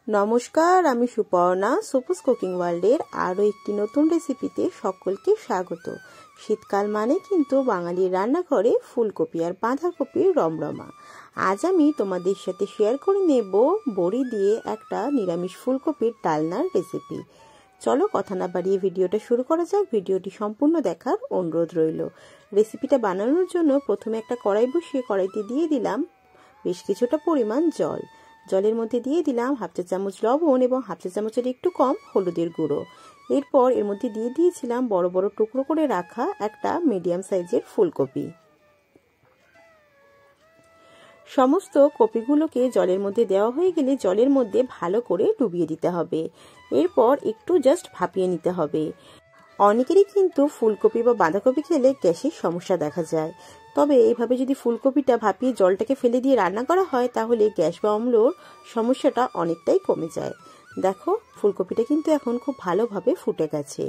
নমস্কার, আমি সুপর্ণা সুপুস কুকিং ওয়ার্ল্ডের আরও একটি নতুন রেসিপিতে সকলকে স্বাগত। শীতকাল মানে কিন্তু বাঙালির রান্নাঘরে ফুলকপি আর বাঁধাকপির রমরমা। আজ আমি তোমাদের সাথে শেয়ার করে নেব বড়ি দিয়ে একটা নিরামিষ ফুলকপির ডালনার রেসিপি। চলো কথা না বাড়িয়ে ভিডিওটা শুরু করা যাক। ভিডিওটি সম্পূর্ণ দেখার অনুরোধ রইল। রেসিপিটা বানানোর জন্য প্রথমে একটা কড়াই বসিয়ে কড়াইতে দিয়ে দিলাম বেশ কিছুটা পরিমাণ জল। জলের মধ্যে দিয়ে দিলাম হাফ চা চামচ লবণ এবং হাফ চা চামচের একটু কম হলুদের গুঁড়ো। এরপর এর মধ্যে দিয়ে দিয়েছিলাম বড় বড় টুকরো করে রাখা একটা মিডিয়াম সাইজের ফুলকপি। সমস্ত কপিগুলোকে জলের মধ্যে দেওয়া হয়ে গেলে জলের মধ্যে ভালো করে ডুবিয়ে দিতে হবে। এরপর একটু জাস্ট ভাপিয়ে নিতে হবে। অনেকেরই কিন্তু ফুলকপি বা বাঁধাকপি খেলে গ্যাসের সমস্যা দেখা যায়, তবে এইভাবে যদি ফুলকপিটা ভাপিয়ে জলটাকে ফেলে দিয়ে রান্না করা হয় তাহলে গ্যাস বা অম্লর সমস্যাটা অনেকটাই কমে যায়। দেখো, ফুলকপিটা কিন্তু এখন খুব ভালোভাবে ফুটে গেছে।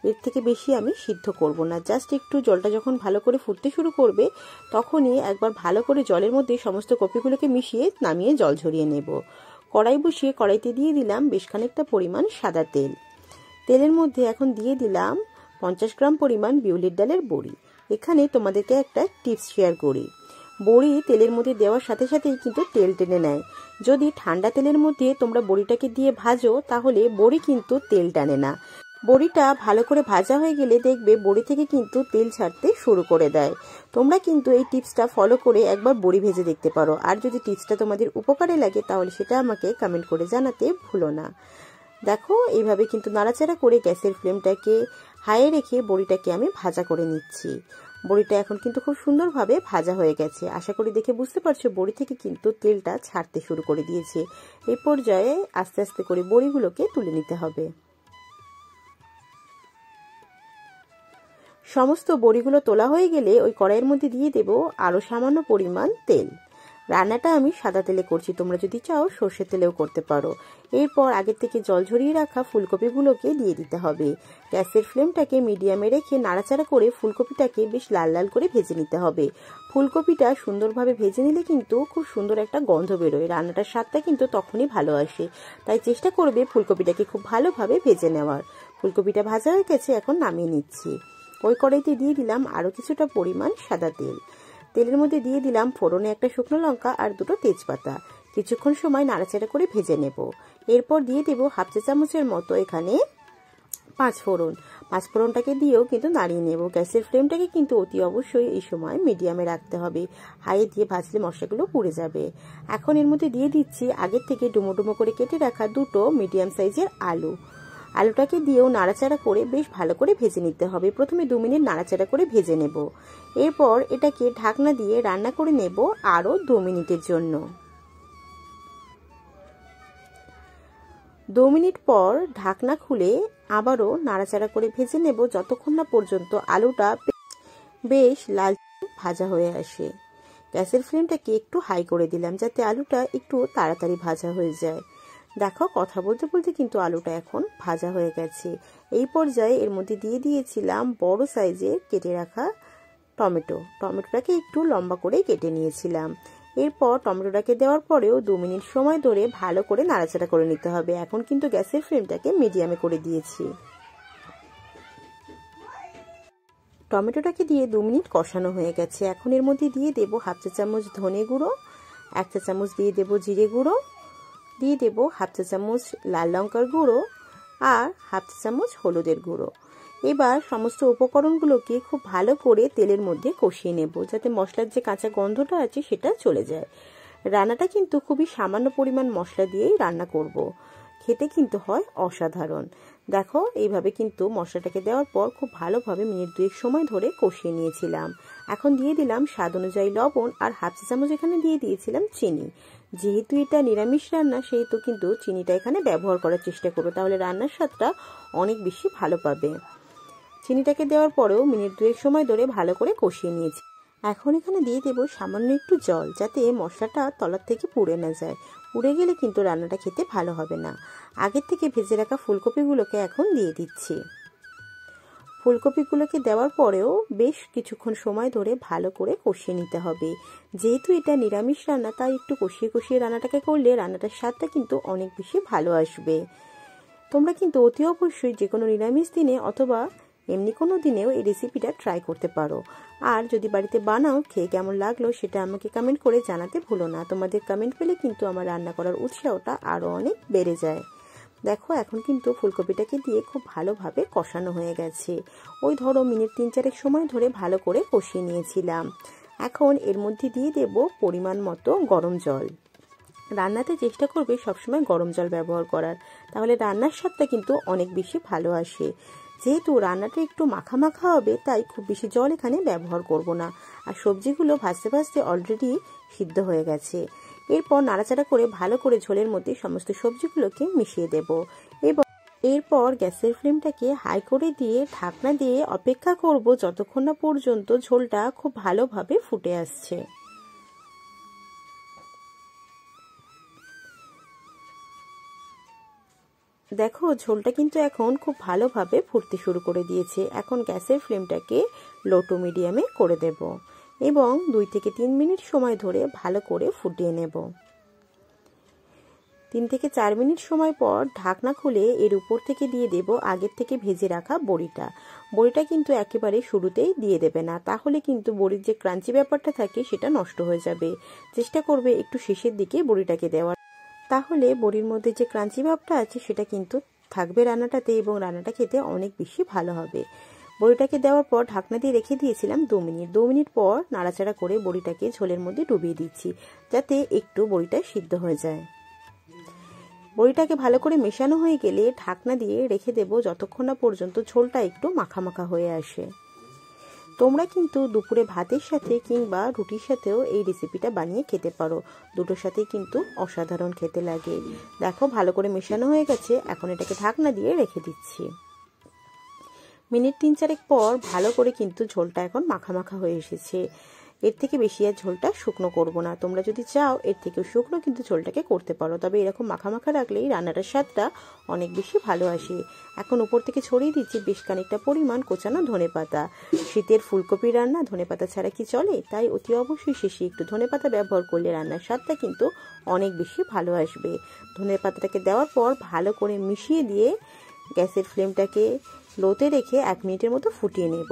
এর থেকে বেশি আমি সিদ্ধ করব না, জাস্ট একটু জলটা যখন ভালো করে ফুটতে শুরু করবে তখনই একবার ভালো করে জলের মধ্যে সমস্ত কপিগুলোকে মিশিয়ে নামিয়ে জল ঝরিয়ে নেব। কড়াই বসিয়ে কড়াইতে দিয়ে দিলাম বেশ খানিকটা পরিমাণ সাদা তেল। তেলের মধ্যে এখন দিয়ে দিলাম 50 গ্রাম পরিমাণ বিউলির ডালের বড়ি। এখানে তোমাদেরকে একটা টিপস শেয়ার করি। বড়ি তেলের মধ্যে দেওয়ার সাথে সাথেই কিন্তু তেল টেনে নেয়। যদি ঠান্ডা তেলের মধ্যে তোমরা বড়িটাকে দিয়ে ভাজো তাহলে বড়ি কিন্তু তেল টানে না। বড়িটা ভালো করে ভাজা হয়ে গেলে দেখবে বড়ি থেকে কিন্তু তেল ছাড়তে শুরু করে দেয়। তোমরা কিন্তু এই টিপসটা ফলো করে একবার বড়ি ভেজে দেখতে পারো। আর যদি টিপসটা তোমাদের উপকারে লাগে তাহলে সেটা আমাকে কমেন্ট করে জানাতে ভুলো না। দেখো, এইভাবে কিন্তু নাড়াচাড়া করে গ্যাসের ফ্লেমটাকে হাইয়ে রেখে বড়িটাকে আমি ভাজা করে নিচ্ছি। বড়িটা এখন কিন্তু খুব সুন্দরভাবে ভাজা হয়ে গেছে। আশা করি দেখে বুঝতে পারছো বড়ি থেকে কিন্তু তেলটা ছাড়তে শুরু করে দিয়েছে। এই পর্যায়ে আস্তে আস্তে করে বড়িগুলোকে তুলে নিতে হবে। সমস্ত বড়িগুলো তোলা হয়ে গেলে ওই কড়াইয়ের মধ্যে দিয়ে দেব আরও সামান্য পরিমাণ তেল। রান্নাটা আমি সাদা তেলে করছি, তোমরা যদি চাও সর্ষের তেলেও করতে পারো। এরপর আগের থেকে জল ঝরিয়ে রাখা ফুলকপিগুলোকে দিয়ে দিতে হবে। গ্যাসের ফ্লেমটাকে মিডিয়ামে রেখে নাড়াচাড়া করে ফুলকপিটাকে বেশ লাল লাল করে ভেজে নিতে হবে। ফুলকপিটা সুন্দরভাবে ভেজে নিলে কিন্তু খুব সুন্দর একটা গন্ধ বেরোয়। রান্নাটার স্বাদটা কিন্তু তখনই ভালো আসে। তাই চেষ্টা করবে ফুলকপিটাকে খুব ভালোভাবে ভেজে নেওয়ার। ফুলকপিটা ভাজা হয়ে গেছে, এখন নামিয়ে নিচ্ছি। ওই কড়াইতে দিয়ে দিলাম আরও কিছুটা পরিমাণ সাদা তেল। তেলের মধ্যে দিয়ে দিলাম ফোড়নে একটা শুকনো লঙ্কা আর দুটো তেজপাতা। কিছুক্ষণ সময় নাড়াচাড়া করে ভেজে নেব। এরপর দিয়ে দেব হাফ চা চামচের মতো এখানে পাঁচফোড়ন। পাঁচফোড়নটাকে দিয়েও কিন্তু নাড়িয়ে নেব। গ্যাসের ফ্লেমটাকে কিন্তু অতি অবশ্যই এই সময় মিডিয়ামে রাখতে হবে। হাইয়ে দিয়ে ভাজলে মশলাগুলো পুড়ে যাবে। এখন এর মধ্যে দিয়ে দিচ্ছি আগের থেকে ডুমো ডুমো করে কেটে রাখা দুটো মিডিয়াম সাইজের আলু। আলুটাকে দিয়েও নাড়াচাড়া করে বেশ ভালো করে ভেজে নিতে হবে। প্রথমে 2 মিনিট নাড়াচাড়া করে ভেজে নেব। এরপর এটাকে ঢাকনা দিয়ে রান্না করে নেব আরও 2 মিনিটের জন্য। 2 মিনিট পর ঢাকনা খুলে আবারও নাড়াচাড়া করে ভেজে নেব যতক্ষণ না পর্যন্ত আলুটা বেশ লাল ভাজা হয়ে আসে। গ্যাসের ফ্লেমটাকে একটু হাই করে দিলাম যাতে আলুটা একটু তাড়াতাড়ি ভাজা হয়ে যায়। দেখো, কথা বলতে বলতে কিন্তু আলুটা এখন ভাজা হয়ে গেছে। এই পর্যায়ে এর মধ্যে দিয়ে দিয়েছিলাম বড় সাইজের কেটে রাখা টমেটোটাকে একটু লম্বা করে কেটে নিয়েছিলাম। এরপর টমেটোটাকে দেওয়ার পরেও 2 মিনিট সময় ধরে ভালো করে নাড়াচাড়া করে নিতে হবে। এখন কিন্তু গ্যাসের ফ্লেমটাকে মিডিয়ামে করে দিয়েছি। টমেটোটাকে দিয়ে 2 মিনিট কষানো হয়ে গেছে। এখন এর মধ্যে দিয়ে দেব হাফ চা চামচ ধনে গুঁড়ো, 1 চা চামচ দিয়ে দেব জিরে গুঁড়ো, দিয়ে দেব হাফ চা চামচ লাল লঙ্কার গুঁড়ো আর হাফ চা চামচ হলুদের গুঁড়ো। এবার সমস্ত উপকরণগুলোকে খুব ভালো করে তেলের মধ্যে কষিয়ে নেব যাতে মশলার যে কাঁচা গন্ধটা আছে সেটা চলে যায়। রান্নাটা কিন্তু খুবই সামান্য পরিমাণ মশলা দিয়েই রান্না করব। খেতে কিন্তু হয় অসাধারণ। দেখো, এইভাবে কিন্তু মশলাটাকে দেওয়ার পর খুব ভালোভাবে মিনিট 2 সময় ধরে কষিয়ে নিয়েছিলাম। এখন দিয়ে দিলাম স্বাদ অনুযায়ী লবণ আর হাফ চা চামচ এখানে দিয়ে দিয়েছিলাম চিনি। যেহেতু এটা নিরামিষ রান্না সেহেতু কিন্তু চিনিটা এখানে ব্যবহার করার চেষ্টা করো, তাহলে রান্নার স্বাদটা অনেক বেশি ভালো পাবে। চিনিটাকে দেওয়ার পরেও মিনিট 2 সময় ধরে ভালো করে কষিয়ে নিয়েছি। এখন এখানে দিয়ে দেব সামান্য একটু জল যাতে মশলাটা তলার থেকে পুড়ে না যায়। পুড়ে গেলে কিন্তু রান্নাটা খেতে ভালো হবে না। আগের থেকে ভেজে রাখা ফুলকপিগুলোকে এখন দিয়ে দিচ্ছি। ফুলকপিগুলোকে দেওয়ার পরেও বেশ কিছুক্ষণ সময় ধরে ভালো করে কষিয়ে নিতে হবে। যেহেতু এটা নিরামিষ রান্না, তাই একটু কষিয়ে কষিয়ে রান্নাটাকে করলে রান্নাটার স্বাদটা কিন্তু অনেক বেশি ভালো আসবে। তোমরা কিন্তু অতি অবশ্যই যে কোনো নিরামিষ দিনে অথবা এমনি কোনো দিনেও এই রেসিপিটা ট্রাই করতে পারো। আর যদি বাড়িতে বানাও, খেয়ে কেমন লাগলো সেটা আমাকে কমেন্ট করে জানাতে ভুলো না। তোমাদের কমেন্ট পেলে কিন্তু আমার রান্না করার উৎসাহটা আরও অনেক বেড়ে যায়। দেখো এখন কিন্তু ফুলকপিটাকে দিয়ে খুব ভালোভাবে কষানো হয়ে গেছে। ওই ধরো মিনিট 3-4 সময় ধরে ভালো করে কষিয়ে নিয়েছিলাম। এখন এর মধ্যে দিয়ে দেব পরিমাণ মতো গরম জল। রান্নাতে চেষ্টা করবে সবসময় গরম জল ব্যবহার করার, তাহলে রান্নার স্বাদটা কিন্তু অনেক বেশি ভালো আসে। যেহেতু রান্নাটা একটু মাখা মাখা হবে, তাই খুব বেশি জল এখানে ব্যবহার করব না। আর সবজিগুলো ভাজতে ভাজতে অলরেডি সিদ্ধ হয়ে গেছে। এরপর নাড়াচাড়া করে ভালো করে ঝোলের মধ্যে সমস্ত সবজিগুলোকে মিশিয়ে দেব এবং এরপর গ্যাসের ফ্লেমটাকে হাই করে দিয়ে ঢাকনা দিয়ে অপেক্ষা করব যতক্ষণ না পর্যন্ত ঝোলটা খুব ভালোভাবে ফুটে আসছে। দেখো ঝোলটা কিন্তু এখন খুব ভালোভাবে ফুটতে শুরু করে দিয়েছে। এখন গ্যাসের ফ্লেমটাকে লো টু মিডিয়ামে করে দেব এবং 2 থেকে 3 মিনিট সময় ধরে ভালো করে ফুটিয়ে নেব। 3 থেকে 4 মিনিট সময় পর ঢাকনা খুলে এর উপর থেকে দিয়ে দেব আগের থেকে ভেজে রাখা বড়িটা। বড়িটা কিন্তু একেবারে শুরুতেই দিয়ে দেবে না, তাহলে কিন্তু বড়ির যে ক্রাঞ্চি ব্যাপারটা থাকে সেটা নষ্ট হয়ে যাবে। চেষ্টা করবে একটু শেষের দিকে বড়িটাকে দেওয়ার, তাহলে বড়ির মধ্যে যে ক্রাঞ্চি ভাবটা আছে সেটা কিন্তু থাকবে রান্নাটাতে এবং রান্নাটা খেতে অনেক বেশি ভালো হবে। বড়িটাকে দেওয়ার পর ঢাকনা দিয়ে রেখে দিয়েছিলাম 2 মিনিট। 2 মিনিট পর নাড়াচাড়া করে বড়িটাকে ঝোলের মধ্যে ডুবিয়ে দিচ্ছি, যাতে একটু বড়িটা সিদ্ধ হয়ে যায়। বড়িটাকে ভালো করে মেশানো হয়ে গেলে ঢাকনা দিয়ে রেখে দেব যতক্ষণ না পর্যন্ত ঝোলটা একটু মাখা মাখা হয়ে আসে। তোমরা কিন্তু দুপুরে ভাতের সাথে কিংবা রুটির সাথেও এই রেসিপিটা বানিয়ে খেতে পারো। দুটোর সাথেই কিন্তু অসাধারণ খেতে লাগে। দেখো ভালো করে মেশানো হয়ে গেছে, এখন এটাকে ঢাকনা দিয়ে রেখে দিচ্ছি। মিনিট 3-4 পর ভালো করে কিন্তু ঝোলটা এখন মাখা মাখা হয়ে এসেছে। এর থেকে বেশি আর ঝোলটা শুকনো করব না। তোমরা যদি চাও এর থেকেও শুকনো কিন্তু ঝোলটাকে করতে পারো, তবে এরকম মাখা মাখা রাখলেই রান্নাটার স্বাদটা অনেক বেশি ভালো আসে। এখন উপর থেকে ছড়িয়ে দিচ্ছি বেশ খানিকটা পরিমাণ কোচানো ধনেপাতা। শীতের ফুলকপি রান্না ধনেপাতা ছাড়া কি চলে? তাই অতি অবশ্যই শেষে একটু ধনেপাতা ব্যবহার করলে রান্নার স্বাদটা কিন্তু অনেক বেশি ভালো আসবে। ধনেপাতাটাকে দেওয়ার পর ভালো করে মিশিয়ে দিয়ে গ্যাসের ফ্লেমটাকে লোতে রেখে 1 মিনিটের মতো ফুটিয়ে নেব।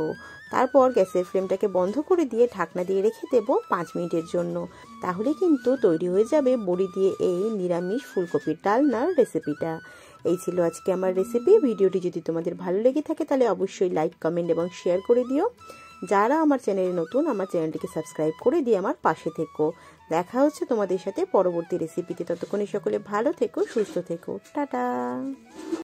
তারপর গ্যাসের ফ্লেমটাকে বন্ধ করে দিয়ে ঢাকনা দিয়ে রেখে দেব 5 মিনিটের জন্য। তাহলে কিন্তু তৈরি হয়ে যাবে বড়ি দিয়ে এই নিরামিষ ফুলকপির ডালনার রেসিপিটা। এই ছিল আজকে আমার রেসিপি। ভিডিওটি যদি তোমাদের ভালো লেগে থাকে তাহলে অবশ্যই লাইক, কমেন্ট এবং শেয়ার করে দিও। যারা আমার চ্যানেলে নতুন, আমার চ্যানেলটিকে সাবস্ক্রাইব করে দিয়ে আমার পাশে থেকো। দেখা হচ্ছে তোমাদের সাথে পরবর্তী রেসিপিতে। ততক্ষণে সকলে ভালো থেকো, সুস্থ থেকো। টাটা।